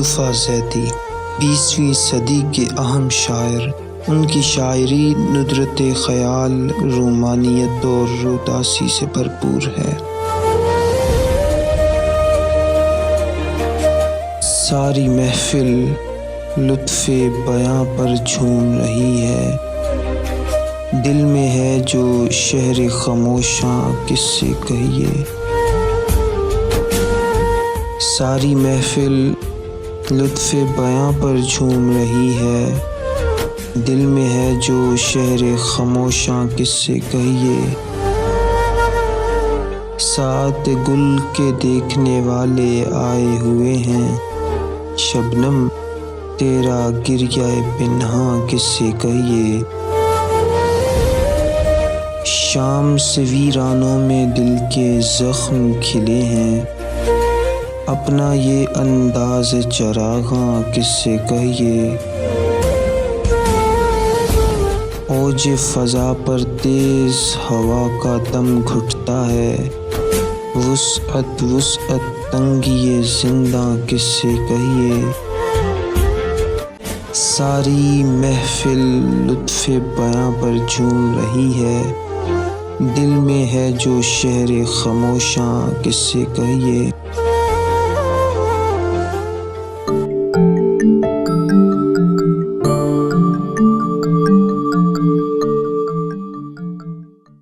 مصطفیٰ زیدی 20ویں صدی کے اہم شاعر، ان کی شاعری ندرت خیال، رومانیت اور اداسی سے بھرپور ہے۔ ساری محفل لطف بیاں پر جھوم رہی ہے، دل میں ہے جو شہر خاموشاں کس سے کہیے۔ ساری محفل لطف بیاں پر جھوم رہی ہے، دل میں ہے جو شہر خاموشاں کس سے کہیے۔ ساتھ گل کے دیکھنے والے آئے ہوئے ہیں، شبنم تیرا گریہ پنہاں کس سے کہیے۔ شام سے ویرانوں میں دل کے زخم کھلے ہیں، اپنا یہ انداز چراغاں کس سے کہیے۔ اوج فضا پر تیز ہوا کا دم گھٹتا ہے، وسعت تنگی زنداں کس سے کہیے۔ ساری محفل لطف بیاں پر جھوم رہی ہے، دل میں ہے جو شہر خاموشاں کس سے کہیے۔